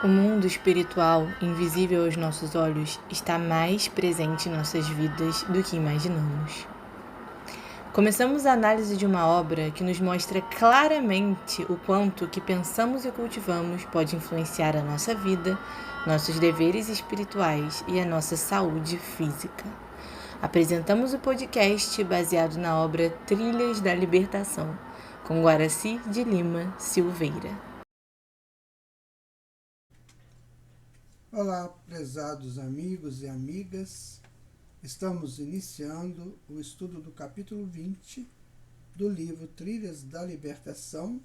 O mundo espiritual, invisível aos nossos olhos, está mais presente em nossas vidas do que imaginamos. Começamos a análise de uma obra que nos mostra claramente o quanto o que pensamos e cultivamos pode influenciar a nossa vida, nossos deveres espirituais e a nossa saúde física. Apresentamos o podcast baseado na obra Trilhas da Libertação, com Guaraci de Lima Silveira. Olá, prezados amigos e amigas. Estamos iniciando o estudo do capítulo 20 do livro Trilhas da Libertação,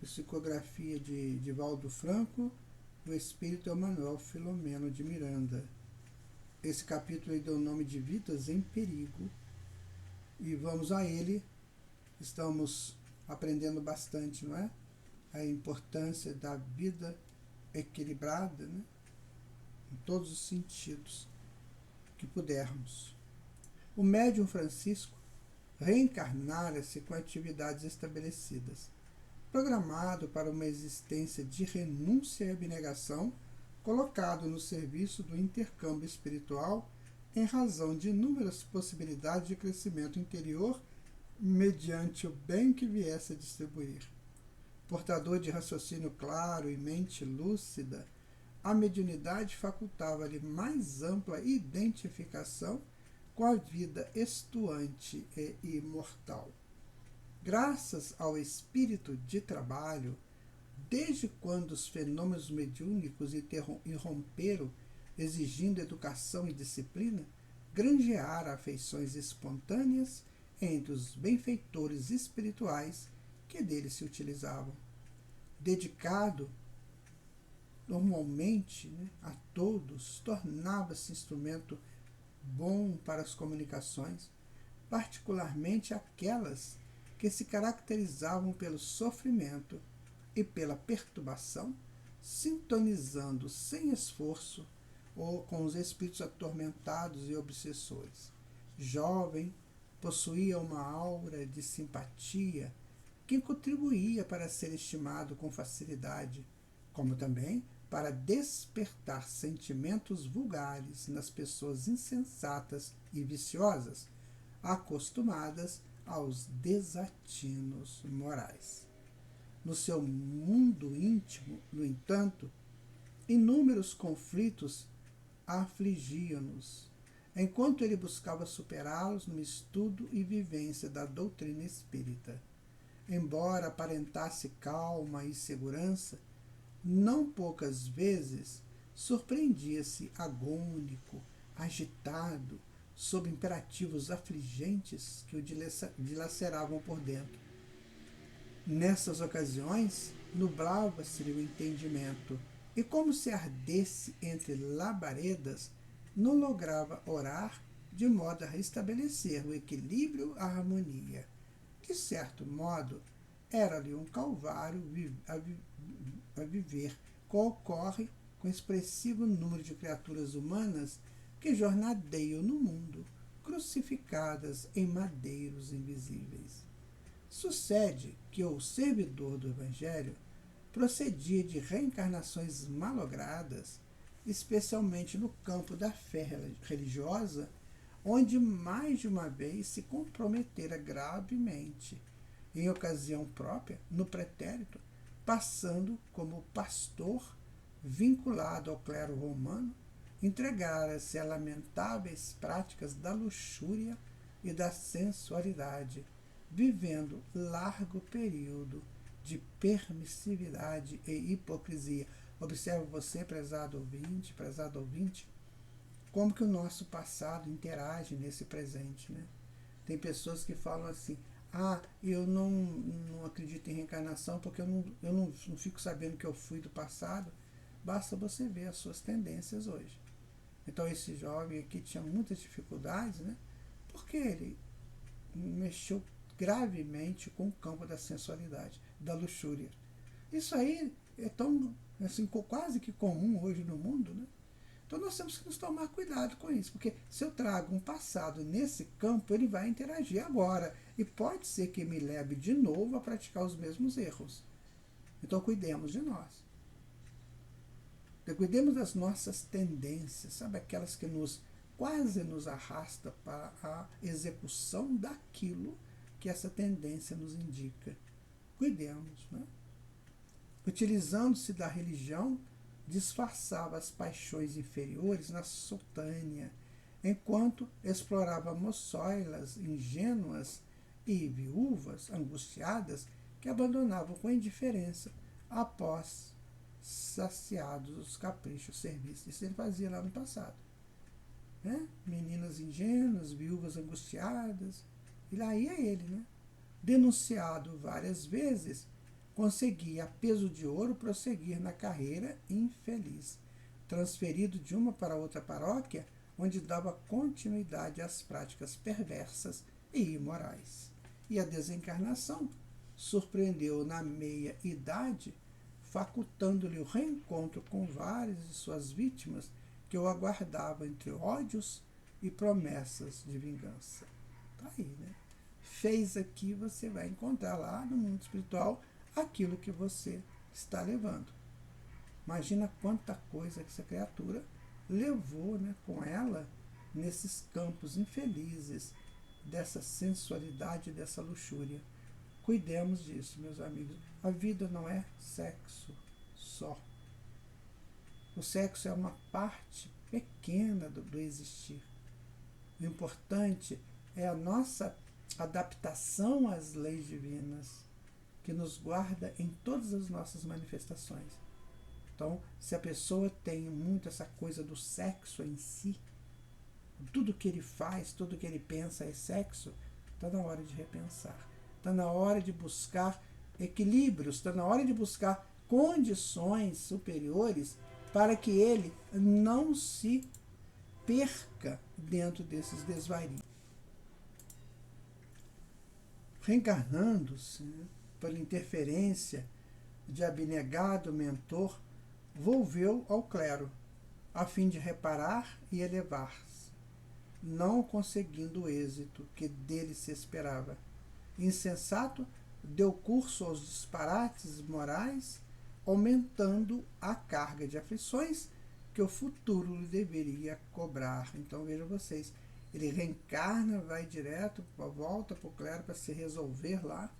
psicografia de Divaldo Franco, do espírito Emanuel Filomeno de Miranda. Esse capítulo deu o nome de Vidas em Perigo e vamos a ele. Estamos aprendendo bastante, não é? A importância da vida equilibrada, né? Em todos os sentidos que pudermos. O médium Francisco reencarnara-se com atividades estabelecidas, programado para uma existência de renúncia e abnegação, colocado no serviço do intercâmbio espiritual em razão de inúmeras possibilidades de crescimento interior mediante o bem que viesse a distribuir. Portador de raciocínio claro e mente lúcida, a mediunidade facultava-lhe mais ampla identificação com a vida estuante e imortal. Graças ao espírito de trabalho, desde quando os fenômenos mediúnicos irromperam, exigindo educação e disciplina, granjeara afeições espontâneas entre os benfeitores espirituais que dele se utilizavam. Dedicado normalmente, a todos, tornava-se instrumento bom para as comunicações, particularmente aquelas que se caracterizavam pelo sofrimento e pela perturbação, sintonizando sem esforço ou com os espíritos atormentados e obsessores. Jovem, possuía uma aura de simpatia que contribuía para ser estimado com facilidade, como também para despertar sentimentos vulgares nas pessoas insensatas e viciosas, acostumadas aos desatinos morais. No seu mundo íntimo, no entanto, inúmeros conflitos afligiam-nos, enquanto ele buscava superá-los no estudo e vivência da doutrina espírita. Embora aparentasse calma e segurança, não poucas vezes surpreendia-se agônico, agitado, sob imperativos afligentes que o dilaceravam por dentro. Nessas ocasiões, nublava-se-lhe o entendimento e, como se ardesse entre labaredas, não lograva orar de modo a restabelecer o equilíbrio e a harmonia. De certo modo, era-lhe um calvário a viver, como ocorre com o expressivo número de criaturas humanas que jornadeiam no mundo, crucificadas em madeiros invisíveis. Sucede que o servidor do Evangelho procedia de reencarnações malogradas, especialmente no campo da fé religiosa, onde mais de uma vez se comprometera gravemente, em ocasião própria, no pretérito, passando como pastor vinculado ao clero romano, entregara-se a lamentáveis práticas da luxúria e da sensualidade, vivendo largo período de permissividade e hipocrisia. Observe você, prezado ouvinte, como que o nosso passado interage nesse presente, né? Tem pessoas que falam assim: eu não acredito em reencarnação porque eu não fico sabendo que eu fui do passado. Basta você ver as suas tendências hoje. Então esse jovem aqui tinha muitas dificuldades, né? Porque ele mexeu gravemente com o campo da sensualidade, da luxúria. Isso aí é tão assim, quase que comum hoje no mundo, né? Então nós temos que nos tomar cuidado com isso, porque se eu trago um passado nesse campo, ele vai interagir agora. E pode ser que me leve de novo a praticar os mesmos erros. Então cuidemos de nós. Cuidemos das nossas tendências, sabe, aquelas que quase nos arrasta para a execução daquilo que essa tendência nos indica. Cuidemos, né? Utilizando-se da religião, disfarçava as paixões inferiores na soutânia, enquanto explorava moçoilas ingênuas e viúvas angustiadas que abandonavam com indiferença após saciados os caprichos serviços. Isso ele fazia lá no passado. Né? Meninas ingênuas, viúvas angustiadas, e lá ia ele, né? Denunciado várias vezes, conseguia a peso de ouro prosseguir na carreira infeliz, transferido de uma para outra paróquia, onde dava continuidade às práticas perversas e imorais. E a desencarnação surpreendeu na meia-idade, facultando-lhe o reencontro com várias de suas vítimas que o aguardavam entre ódios e promessas de vingança. Tá aí, né? Fez aqui, você vai encontrar lá no mundo espiritual aquilo que você está levando. Imagina quanta coisa que essa criatura levou, né, com ela nesses campos infelizes dessa sensualidade, dessa luxúria. Cuidemos disso, meus amigos. A vida não é sexo só. O sexo é uma parte pequena do existir. O importante é a nossa adaptação às leis divinas, que nos guarda em todas as nossas manifestações. Então, se a pessoa tem muito essa coisa do sexo em si, tudo que ele faz, tudo que ele pensa é sexo, está na hora de repensar. Está na hora de buscar equilíbrios, está na hora de buscar condições superiores para que ele não se perca dentro desses desvarios. Reencarnando-se, né, pela interferência de abnegado mentor, volveu ao clero, a fim de reparar e elevar-se, não conseguindo o êxito que dele se esperava. Insensato, deu curso aos disparates morais, aumentando a carga de aflições que o futuro lhe deveria cobrar. Então vejam vocês, ele reencarna, vai direto, volta para o clero para se resolver lá,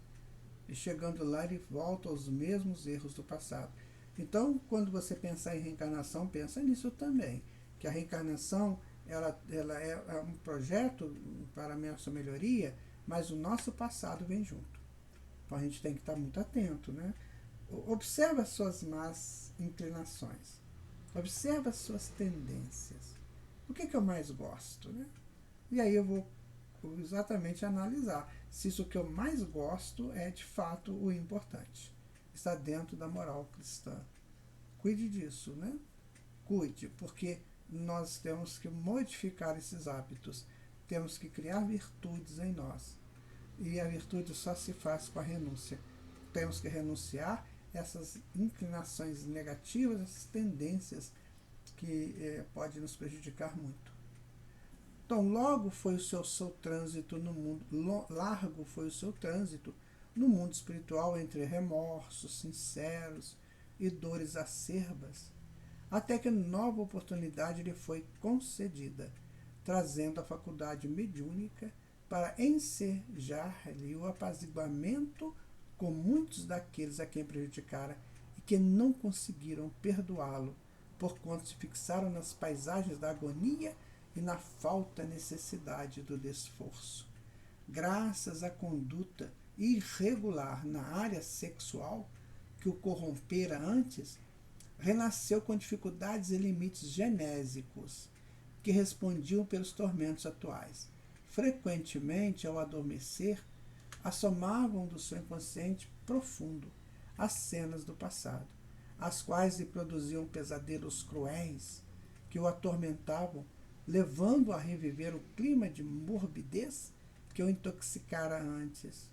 e chegando lá ele volta aos mesmos erros do passado. Então, quando você pensar em reencarnação, pensa nisso também, que a reencarnação ela é um projeto para a nossa melhoria, mas o nosso passado vem junto. Então a gente tem que estar muito atento, né? Observa as suas más inclinações, observa as suas tendências. O que eu mais gosto, né? E aí eu vou exatamente analisar se isso que eu mais gosto é de fato o importante. Está dentro da moral cristã. Cuide disso, né? Cuide, porque nós temos que modificar esses hábitos, temos que criar virtudes em nós. E a virtude só se faz com a renúncia. Temos que renunciar essas inclinações negativas, essas tendências que podem nos prejudicar muito. Então, logo foi o seu trânsito no mundo, largo foi o seu trânsito no mundo espiritual entre remorsos sinceros e dores acerbas, até que nova oportunidade lhe foi concedida, trazendo a faculdade mediúnica para ensejar-lhe o apaziguamento com muitos daqueles a quem prejudicara e que não conseguiram perdoá-lo, porquanto se fixaram nas paisagens da agonia e na falta necessidade do desforço. Graças à conduta irregular na área sexual, que o corrompera antes, renasceu com dificuldades e limites genésicos, que respondiam pelos tormentos atuais. Frequentemente, ao adormecer, assomavam do seu inconsciente profundo as cenas do passado, as quais lhe produziam pesadelos cruéis, que o atormentavam, levando-o a reviver o clima de morbidez que o intoxicara antes.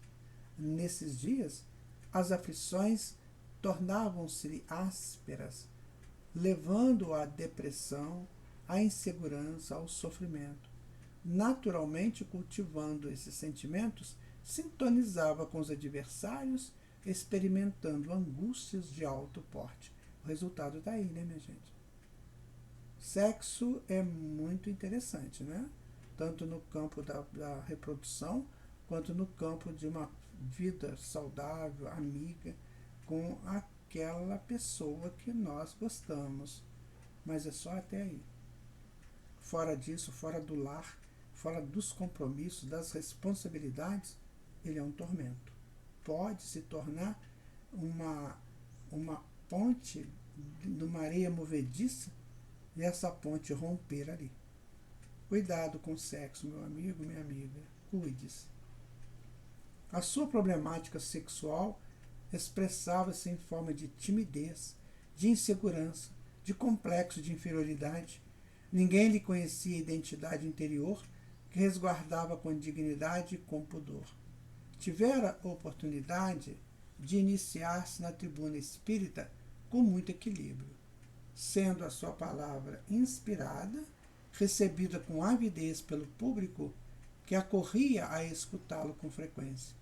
Nesses dias, as aflições tornavam-se ásperas, levando-o à depressão, à insegurança, ao sofrimento. Naturalmente, cultivando esses sentimentos, sintonizava com os adversários, experimentando angústias de alto porte. O resultado está aí, né, minha gente? Sexo é muito interessante, né? Tanto no campo da reprodução, quanto no campo de uma vida saudável, amiga, com aquela pessoa que nós gostamos. Mas é só até aí. Fora disso, fora do lar, fora dos compromissos, das responsabilidades, ele é um tormento. Pode se tornar uma ponte numa areia movediça e essa ponte romper ali. Cuidado com o sexo, meu amigo, minha amiga. Cuide-se. A sua problemática sexual expressava-se em forma de timidez, de insegurança, de complexo de inferioridade. Ninguém lhe conhecia a identidade interior que resguardava com dignidade e com pudor. Tivera oportunidade de iniciar-se na tribuna espírita com muito equilíbrio, sendo a sua palavra inspirada, recebida com avidez pelo público que acorria a escutá-lo com frequência.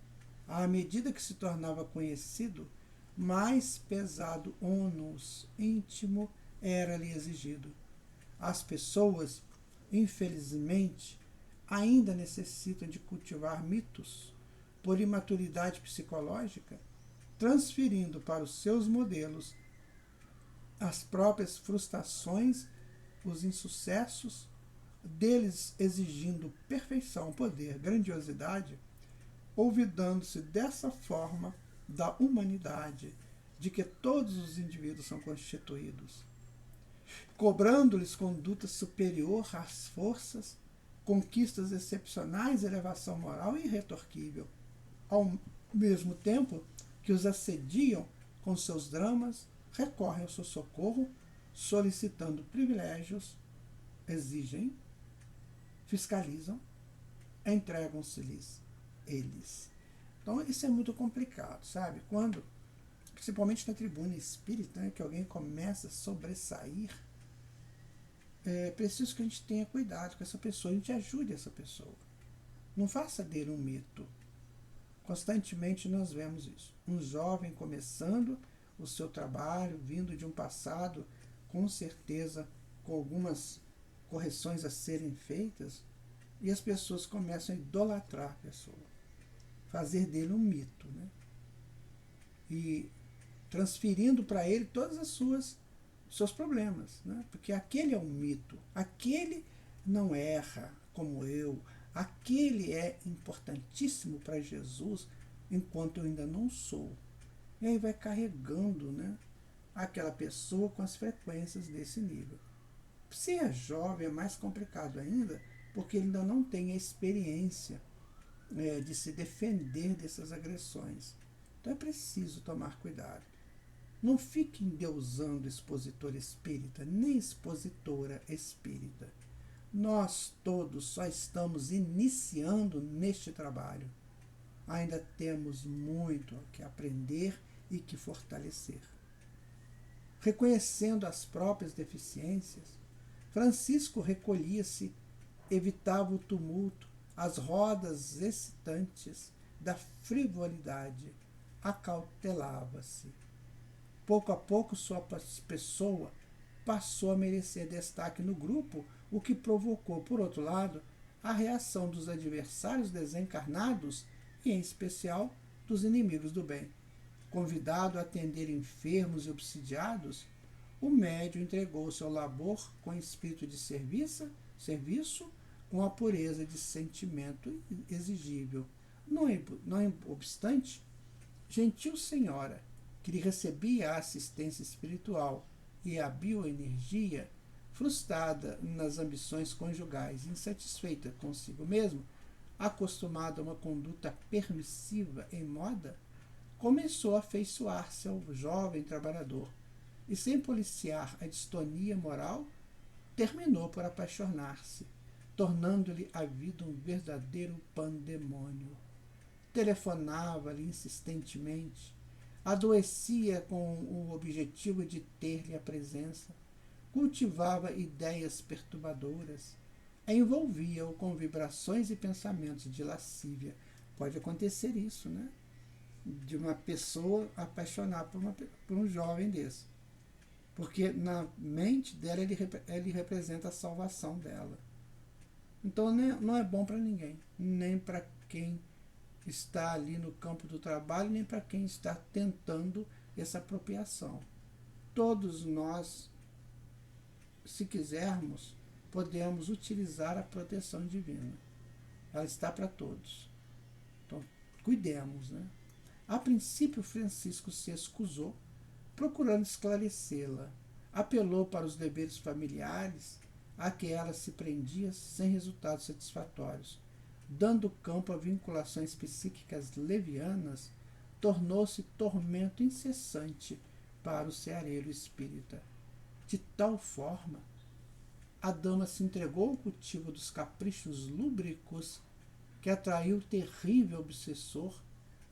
À medida que se tornava conhecido, mais pesado ônus íntimo era-lhe exigido. As pessoas, infelizmente, ainda necessitam de cultivar mitos por imaturidade psicológica, transferindo para os seus modelos as próprias frustrações, os insucessos, deles exigindo perfeição, poder, grandiosidade, olvidando-se dessa forma da humanidade, de que todos os indivíduos são constituídos, cobrando-lhes conduta superior às forças, conquistas excepcionais, elevação moral irretorquível, ao mesmo tempo que os assediam com seus dramas, recorrem ao seu socorro, solicitando privilégios, exigem, fiscalizam, entregam-se-lhes eles. Então isso é muito complicado, sabe? Quando, principalmente na tribuna espírita, né, que alguém começa a sobressair, é preciso que a gente tenha cuidado com essa pessoa, a gente ajude essa pessoa. Não faça dele um mito. Constantemente nós vemos isso. Um jovem começando o seu trabalho, vindo de um passado, com certeza, com algumas correções a serem feitas, e as pessoas começam a idolatrar a pessoa, fazer dele um mito, né? E transferindo para ele todas as seus problemas, né? Porque aquele é um mito, aquele não erra como eu, aquele é importantíssimo para Jesus, enquanto eu ainda não sou. E aí vai carregando, né, aquela pessoa com as frequências desse nível. Se é jovem é mais complicado ainda, porque ele ainda não tem a experiência de se defender dessas agressões. Então é preciso tomar cuidado. Não fique endeusando expositor espírita, nem expositora espírita. Nós todos só estamos iniciando neste trabalho. Ainda temos muito que aprender e que fortalecer. Reconhecendo as próprias deficiências, Francisco recolhia-se, evitava o tumulto, as rodas excitantes da frivolidade, acautelava-se. Pouco a pouco sua pessoa passou a merecer destaque no grupo, o que provocou, por outro lado, a reação dos adversários desencarnados e, em especial, dos inimigos do bem. Convidado a atender enfermos e obsidiados, o médium entregou-se ao labor com espírito de serviço, com a pureza de sentimento exigível. Não obstante, gentil senhora, que lhe recebia a assistência espiritual e a bioenergia, frustrada nas ambições conjugais, insatisfeita consigo mesmo, acostumada a uma conduta permissiva em moda, começou a afeiçoar-se ao jovem trabalhador e, sem policiar a distonia moral, terminou por apaixonar-se, tornando-lhe a vida um verdadeiro pandemônio. Telefonava-lhe insistentemente, adoecia com o objetivo de ter-lhe a presença, cultivava ideias perturbadoras, envolvia-o com vibrações e pensamentos de lascívia. Pode acontecer isso, né? De uma pessoa apaixonar por um jovem desse. Porque na mente dela ele representa a salvação dela. Então não é bom para ninguém, nem para quem está ali no campo do trabalho, nem para quem está tentando essa apropriação. Todos nós, se quisermos, podemos utilizar a proteção divina. Ela está para todos. Então, cuidemos, né? A princípio, Francisco se excusou, procurando esclarecê-la. Apelou para os deveres familiares a que ela se prendia sem resultados satisfatórios. Dando campo a vinculações psíquicas levianas, tornou-se tormento incessante para o ceareiro espírita. De tal forma, a dama se entregou ao cultivo dos caprichos lúbricos que atraiu o terrível obsessor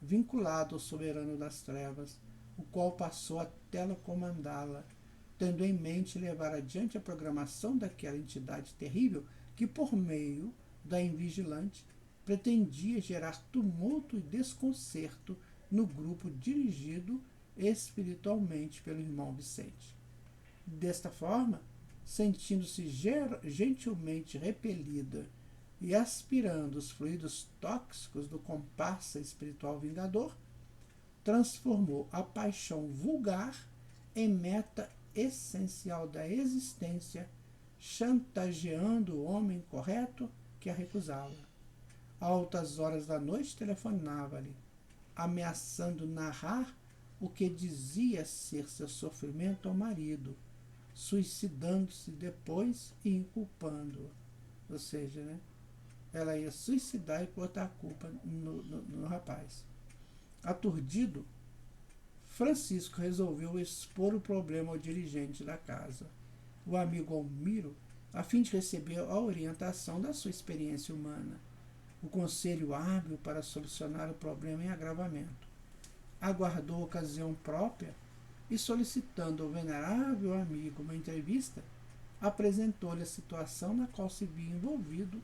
vinculado ao soberano das trevas, o qual passou a telecomandá-la, tendo em mente levar adiante a programação daquela entidade terrível que, por meio da invigilante, pretendia gerar tumulto e desconcerto no grupo dirigido espiritualmente pelo irmão Vicente. Desta forma, sentindo-se gentilmente repelida e aspirando os fluidos tóxicos do comparsa espiritual vingador, transformou a paixão vulgar em meta essencial da existência, chantageando o homem correto que a recusava. A altas horas da noite telefonava-lhe, ameaçando narrar o que dizia ser seu sofrimento ao marido, suicidando-se depois e inculpando-o. Ou seja, né, ela ia suicidar e botar a culpa no rapaz. Aturdido, Francisco resolveu expor o problema ao dirigente da casa, o amigo Almiro, a fim de receber a orientação da sua experiência humana, o conselho hábil para solucionar o problema em agravamento. Aguardou a ocasião própria e, solicitando ao venerável amigo uma entrevista, apresentou-lhe a situação na qual se via envolvido,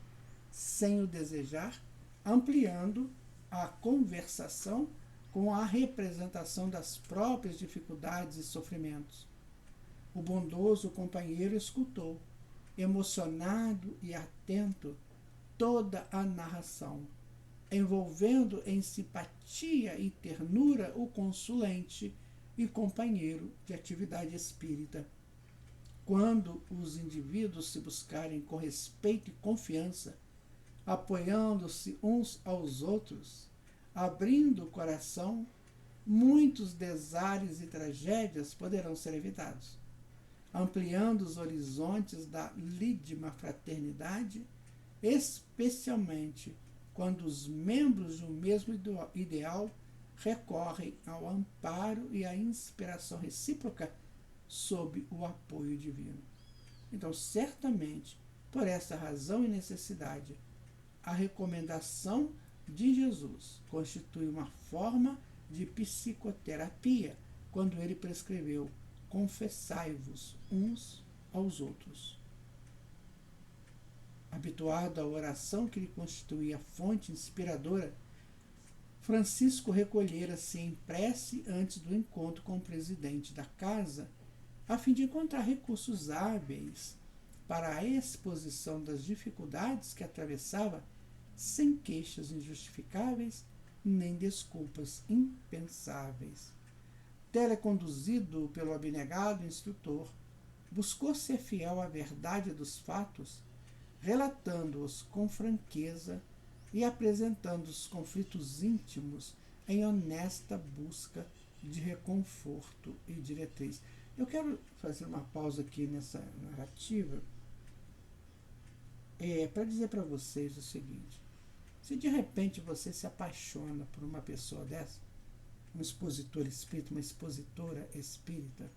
sem o desejar, ampliando a conversação com a representação das próprias dificuldades e sofrimentos. O bondoso companheiro escutou, emocionado e atento, toda a narração, envolvendo em simpatia e ternura o consulente e companheiro de atividade espírita. Quando os indivíduos se buscarem com respeito e confiança, apoiando-se uns aos outros, abrindo o coração, muitos desares e tragédias poderão ser evitados, ampliando os horizontes da lídima fraternidade, especialmente quando os membros do mesmo ideal recorrem ao amparo e à inspiração recíproca sob o apoio divino. Então, certamente, por essa razão e necessidade, a recomendação de Jesus constitui uma forma de psicoterapia quando ele prescreveu: confessai-vos uns aos outros. Habituado à oração que lhe constituía fonte inspiradora, Francisco recolhera-se em prece antes do encontro com o presidente da casa, a fim de encontrar recursos hábeis para a exposição das dificuldades que atravessava, sem queixas injustificáveis nem desculpas impensáveis. Teleconduzido pelo abnegado instrutor, buscou ser fiel à verdade dos fatos, relatando-os com franqueza e apresentando os conflitos íntimos em honesta busca de reconforto e diretriz. Eu quero fazer uma pausa aqui nessa narrativa para dizer para vocês o seguinte: se de repente você se apaixona por uma pessoa dessa, um expositor espírita, uma expositora espírita,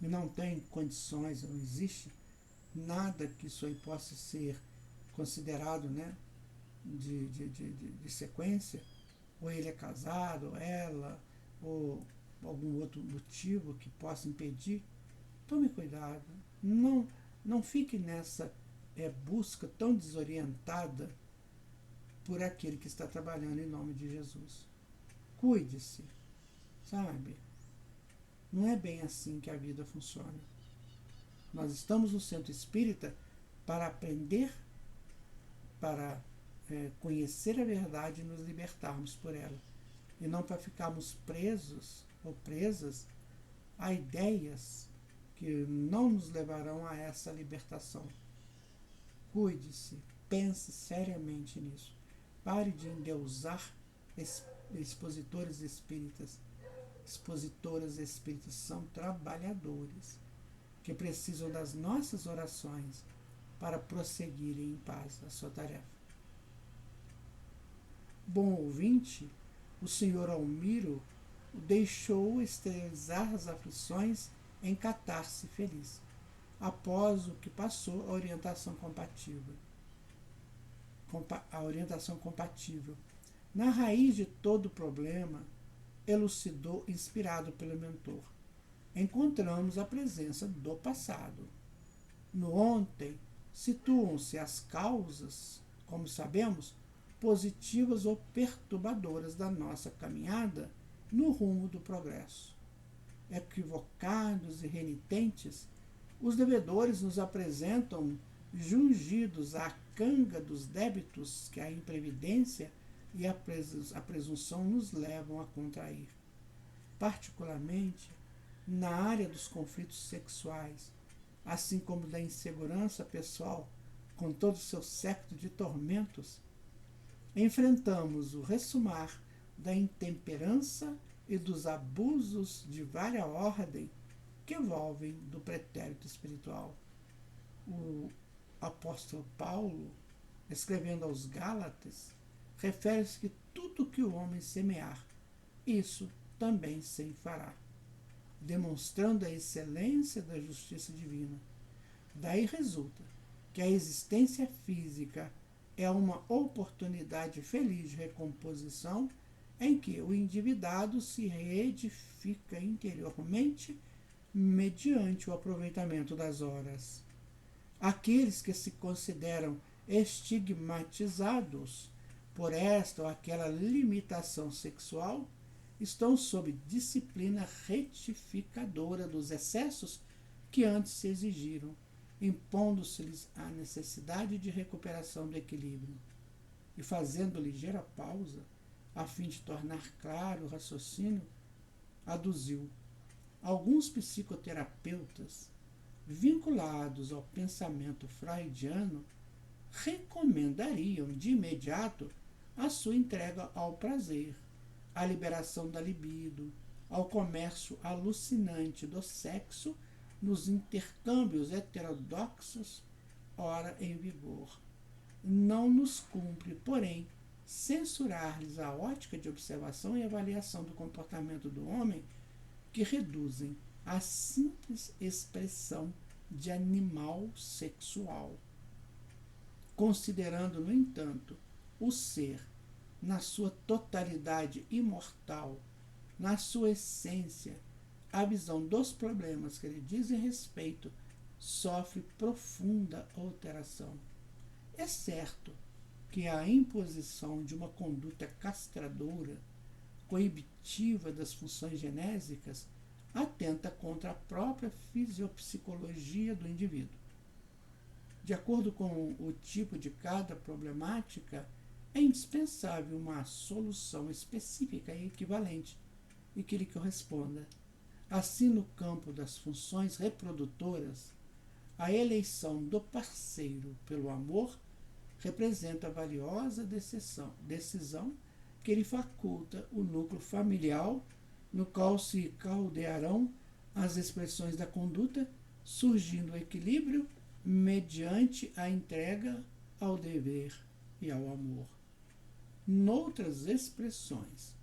e não tem condições, não existe nada que isso aí possa ser considerado, né, de sequência, ou ele é casado, ou ela, ou algum outro motivo que possa impedir, tome cuidado. Não fique nessa busca tão desorientada por aquele que está trabalhando em nome de Jesus. Cuide-se, sabe? Não é bem assim que a vida funciona. Nós estamos no centro espírita para aprender, para conhecer a verdade e nos libertarmos por ela. E não para ficarmos presos ou presas a ideias que não nos levarão a essa libertação. Cuide-se, pense seriamente nisso. Pare de endeusar expositores espíritas. Expositoras espíritas são trabalhadores que precisam das nossas orações para prosseguirem em paz a sua tarefa. Bom ouvinte, o senhor Almiro deixou esterilizar as aflições em catarse feliz, após o que passou a orientação compatível. Na raiz de todo o problema, elucidou, inspirado pelo mentor, encontramos a presença do passado. No ontem, situam-se as causas, como sabemos, positivas ou perturbadoras da nossa caminhada no rumo do progresso. Equivocados e renitentes, os devedores nos apresentam jungidos à canga dos débitos que a imprevidência e a presunção nos levam a contrair. Particularmente na área dos conflitos sexuais, assim como da insegurança pessoal, com todo o seu séquito de tormentos, enfrentamos o ressumar da intemperança e dos abusos de vária ordem que envolvem do pretérito espiritual. O apóstolo Paulo, escrevendo aos Gálatas, refere-se que tudo que o homem semear, isso também se fará, demonstrando a excelência da justiça divina. Daí resulta que a existência física é uma oportunidade feliz de recomposição em que o endividado se reedifica interiormente mediante o aproveitamento das horas. Aqueles que se consideram estigmatizados por esta ou aquela limitação sexual estão sob disciplina retificadora dos excessos que antes se exigiram, impondo-se-lhes a necessidade de recuperação do equilíbrio. E fazendo ligeira pausa, a fim de tornar claro o raciocínio, aduziu: alguns psicoterapeutas, vinculados ao pensamento freudiano, recomendariam de imediato a sua entrega ao prazer, à liberação da libido, ao comércio alucinante do sexo nos intercâmbios heterodoxos ora em vigor. Não nos cumpre, porém, censurar-lhes a ótica de observação e avaliação do comportamento do homem que reduzem à simples expressão de animal sexual. Considerando, no entanto, o ser na sua totalidade imortal, na sua essência, a visão dos problemas que lhe dizem respeito sofre profunda alteração. É certo que a imposição de uma conduta castradora, coibitiva das funções genésicas, atenta contra a própria fisiopsicologia do indivíduo. De acordo com o tipo de cada problemática, é indispensável uma solução específica e equivalente e que lhe corresponda. Assim, no campo das funções reprodutoras, a eleição do parceiro pelo amor representa a valiosa decisão que lhe faculta o núcleo familiar, no qual se caldearão as expressões da conduta, surgindo o equilíbrio mediante a entrega ao dever e ao amor. Noutras expressões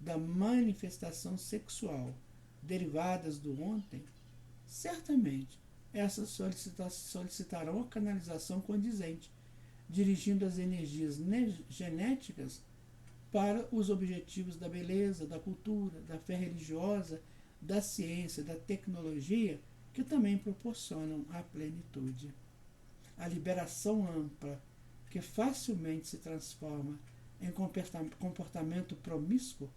da manifestação sexual derivadas do ontem, certamente essas solicitarão a canalização condizente, dirigindo as energias genéticas para os objetivos da beleza, da cultura, da fé religiosa, da ciência, da tecnologia, que também proporcionam a plenitude. A liberação ampla, que facilmente se transforma em comportamento promíscuo,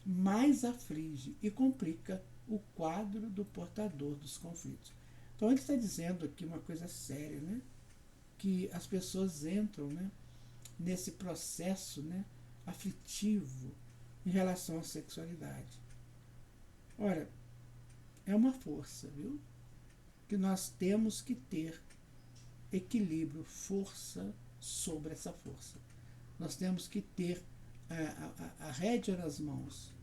mais aflige e complica o quadro do portador dos conflitos. Então ele está dizendo aqui uma coisa séria, né? Que as pessoas entram, né, nesse processo, né, aflitivo em relação à sexualidade. Ora, é uma força, viu? Que nós temos que ter equilíbrio, força sobre essa força. Nós temos que ter a rédea nas mãos.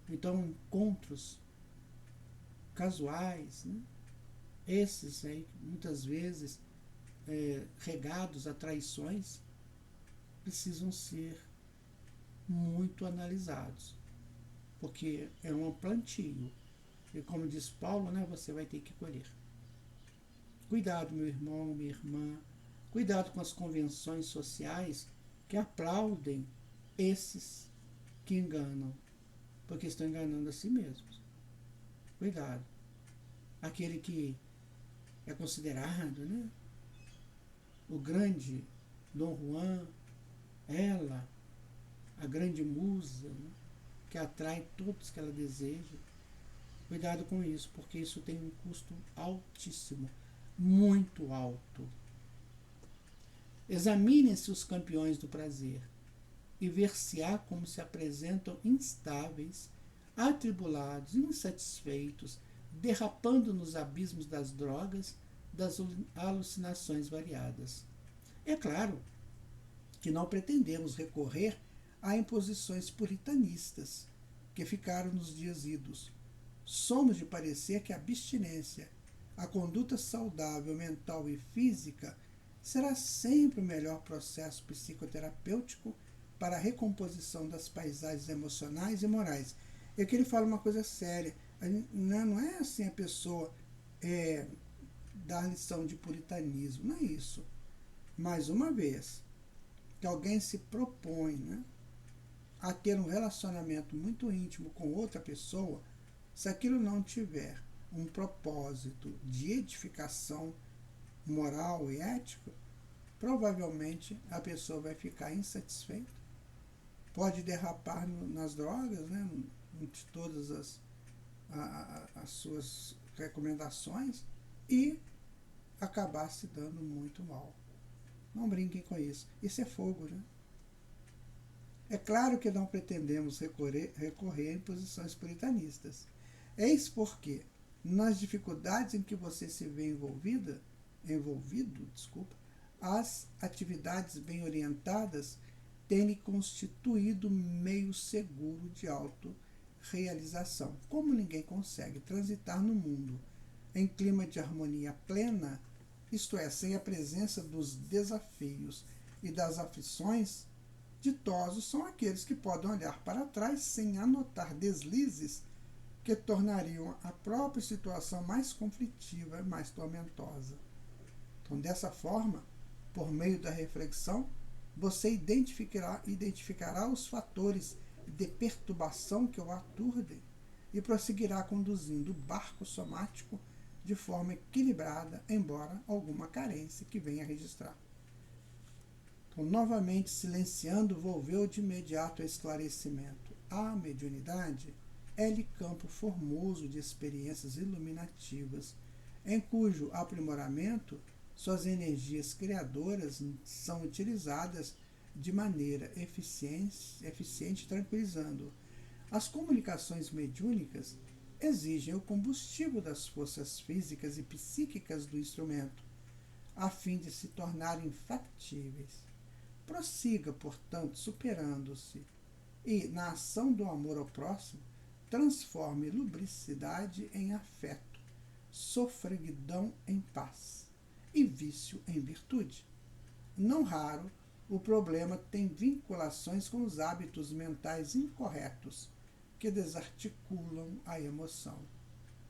Então, encontros casuais, né? Esses aí, muitas vezes, regados a traições, precisam ser muito analisados, porque é um plantio. E como diz Paulo, né, você vai ter que colher. Cuidado, meu irmão, minha irmã. Cuidado com as convenções sociais que aplaudem esses que enganam, porque estão enganando a si mesmos. Cuidado. Aquele que é considerado, né, o grande Dom Juan, ela, a grande musa, né, que atrai todos que ela deseja. Cuidado com isso, porque isso tem um custo altíssimo, muito alto. Examinem-se os campeões do prazer e ver-se-á como se apresentam instáveis, atribulados, insatisfeitos, derrapando nos abismos das drogas, das alucinações variadas. É claro que não pretendemos recorrer a imposições puritanistas que ficaram nos dias idos. Somos de parecer que a abstinência, a conduta saudável mental e física, será sempre o melhor processo psicoterapêutico para a recomposição das paisagens emocionais e morais. E aqui ele fala uma coisa séria. Não é assim a pessoa dar lição de puritanismo, não é isso. Mais uma vez, que alguém se propõe, né, a ter um relacionamento muito íntimo com outra pessoa, se aquilo não tiver um propósito de edificação moral e ético, provavelmente a pessoa vai ficar insatisfeita, pode derrapar nas drogas, né, entre todas as suas recomendações, e acabar se dando muito mal. Não brinquem com isso. Isso é fogo, né? É claro que não pretendemos recorrer a imposições puritanistas. Eis porque, nas dificuldades em que você se vê envolvido, as atividades bem orientadas têm constituído meio seguro de autorrealização. Como ninguém consegue transitar no mundo em clima de harmonia plena, isto é, sem a presença dos desafios e das aflições, ditosos são aqueles que podem olhar para trás sem anotar deslizes que tornariam a própria situação mais conflitiva e mais tormentosa. Então, dessa forma, por meio da reflexão, você identificará os fatores de perturbação que o aturdem e prosseguirá conduzindo o barco somático de forma equilibrada, embora alguma carência que venha a registrar. Então, novamente silenciando, volveu de imediato ao esclarecimento. A mediunidade é-lhe campo formoso de experiências iluminativas, em cujo aprimoramento suas energias criadoras são utilizadas de maneira eficiente, tranquilizando. As comunicações mediúnicas exigem o combustível das forças físicas e psíquicas do instrumento, a fim de se tornarem factíveis. Prossiga, portanto, superando-se e, na ação do amor ao próximo, transforme lubricidade em afeto, sofreguidão em paz e vício em virtude. Não raro, o problema tem vinculações com os hábitos mentais incorretos que desarticulam a emoção.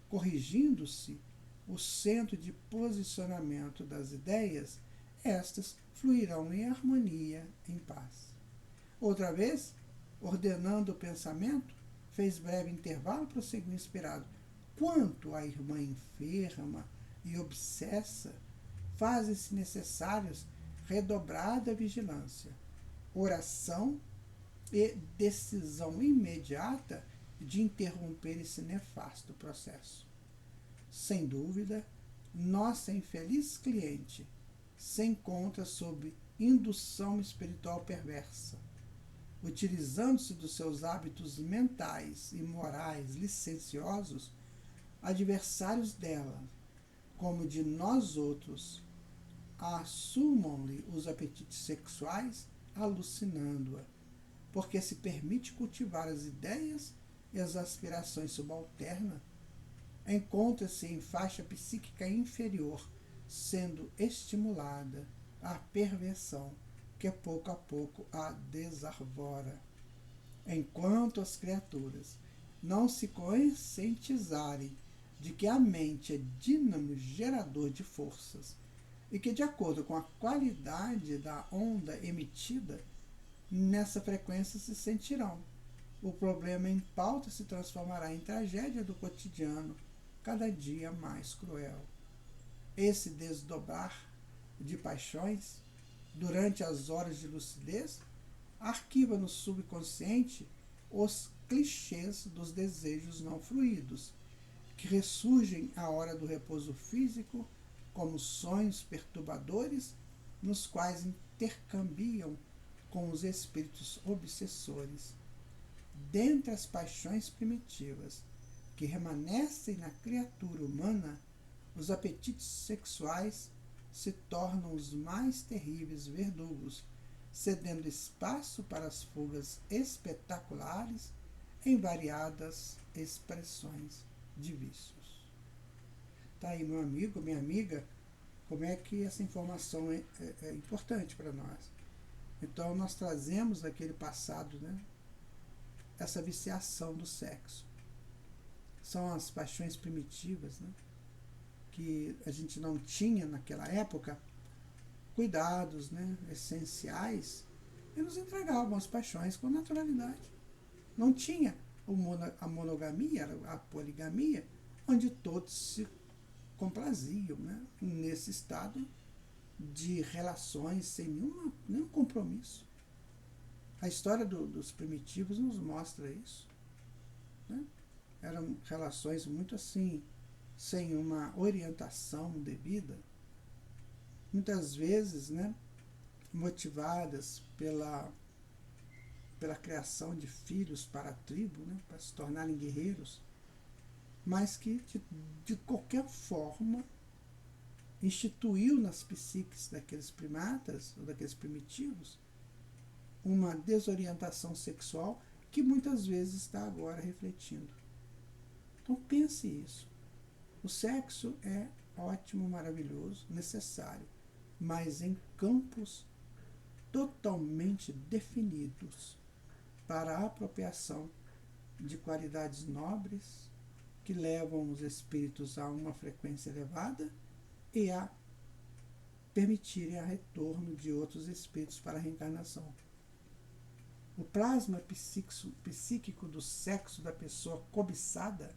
Corrigindo-se o centro de posicionamento das ideias, estas fluirão em harmonia, em paz. Outra vez, ordenando o pensamento, fez breve intervalo e prosseguiu inspirado. Quanto à irmã enferma e obsessa, fazem-se necessários redobrada vigilância, oração e decisão imediata de interromper esse nefasto processo. Sem dúvida, nossa infeliz cliente se encontra sob indução espiritual perversa, utilizando-se dos seus hábitos mentais e morais licenciosos, adversários dela, como de nós outros, assumam-lhe os apetites sexuais, alucinando-a, porque se permite cultivar as ideias e as aspirações subalternas, encontra-se em faixa psíquica inferior, sendo estimulada à perversão, que pouco a pouco a desarvora. Enquanto as criaturas não se conscientizarem de que a mente é dínamo gerador de forças e que, de acordo com a qualidade da onda emitida, nessa frequência se sentirão. O problema em pauta se transformará em tragédia do cotidiano, cada dia mais cruel. Esse desdobrar de paixões, durante as horas de lucidez, arquiva no subconsciente os clichês dos desejos não fruídos, que ressurgem à hora do repouso físico como sonhos perturbadores, nos quais intercambiam com os espíritos obsessores. Dentre as paixões primitivas que remanescem na criatura humana, os apetites sexuais se tornam os mais terríveis verdugos, cedendo espaço para as fugas espetaculares em variadas expressões de vícios. Tá aí, meu amigo, minha amiga, como é que essa informação é importante para nós. Então, nós trazemos daquele passado, né, essa viciação do sexo. São as paixões primitivas, né, que a gente não tinha naquela época cuidados, né, essenciais, e nos entregavam as paixões com naturalidade. Não tinha a monogamia, a poligamia, onde todos se compraziam, né, nesse estado de relações sem nenhum compromisso. A história dos primitivos nos mostra isso, né? Eram relações muito assim, sem uma orientação devida, muitas vezes, né, motivadas pela criação de filhos para a tribo, né, para se tornarem guerreiros, mas que de qualquer forma instituiu nas psiques daqueles primatas ou daqueles primitivos uma desorientação sexual que muitas vezes está agora refletindo. Então pense isso. O sexo é ótimo, maravilhoso, necessário, mas em campos totalmente definidos para a apropriação de qualidades nobres que levam os espíritos a uma frequência elevada e a permitirem a retorno de outros espíritos para a reencarnação. O plasma psíquico do sexo da pessoa cobiçada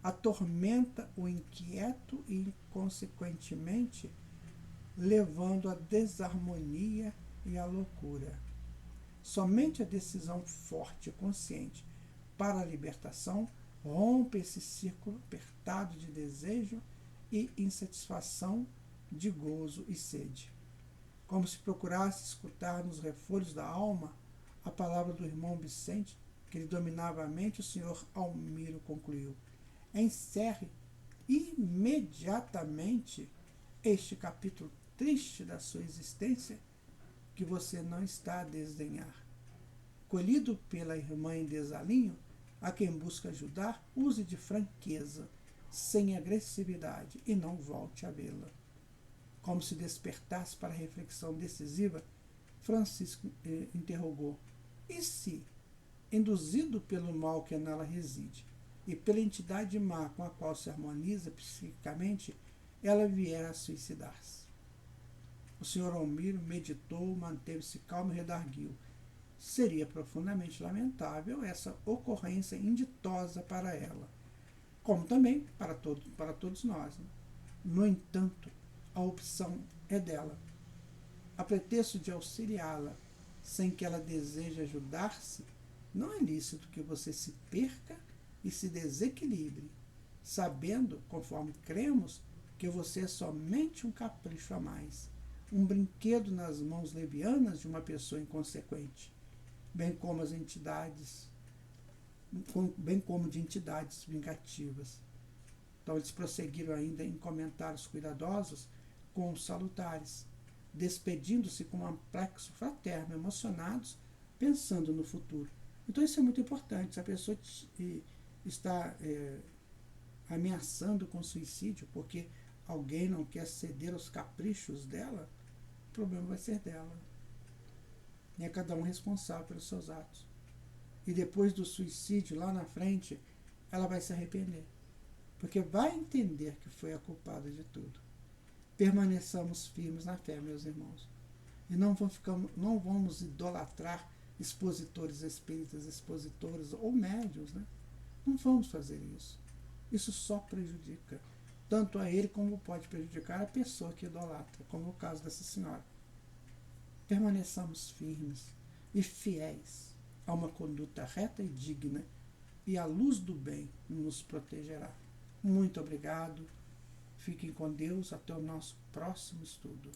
atormenta o inquieto e, consequentemente, levando à desarmonia e à loucura. Somente a decisão forte e consciente para a libertação rompe esse círculo apertado de desejo e insatisfação, de gozo e sede. Como se procurasse escutar nos refolhos da alma a palavra do irmão Vicente, que lhe dominava a mente, o senhor Almiro concluiu: encerre imediatamente este capítulo triste da sua existência, que você não está a desdenhar. Colhido pela irmã em desalinho, a quem busca ajudar, use de franqueza, sem agressividade, e não volte a vê-la. Como se despertasse para a reflexão decisiva, Francisco interrogou: e se, induzido pelo mal que nela reside e pela entidade má com a qual se harmoniza psiquicamente, ela vier a suicidar-se? O senhor Almiro meditou, manteve-se calmo e redarguiu: seria profundamente lamentável essa ocorrência inditosa para ela, como também para todos nós, né? No entanto, a opção é dela. A pretexto de auxiliá-la, sem que ela deseje ajudar-se, Não é lícito que você se perca e se desequilibre, sabendo, conforme cremos, que você é somente um capricho a mais, um brinquedo nas mãos levianas de uma pessoa inconsequente, bem como de entidades vingativas. Então eles prosseguiram ainda em comentários cuidadosos com os salutares, despedindo-se com um amplexo fraterno, emocionados, pensando no futuro. Então isso é muito importante. Se a pessoa está ameaçando com suicídio porque alguém não quer ceder aos caprichos dela, o problema vai ser dela. E é cada um responsável pelos seus atos. E depois do suicídio, lá na frente, ela vai se arrepender. Porque vai entender que foi a culpada de tudo. Permaneçamos firmes na fé, meus irmãos. E não vamos idolatrar expositores espíritas, expositores ou médiuns, né? Não vamos fazer isso. Isso só prejudica tanto a ele como pode prejudicar a pessoa que idolatra, como o caso dessa senhora. Permaneçamos firmes e fiéis a uma conduta reta e digna, e a luz do bem nos protegerá. Muito obrigado. Fiquem com Deus. Até o nosso próximo estudo.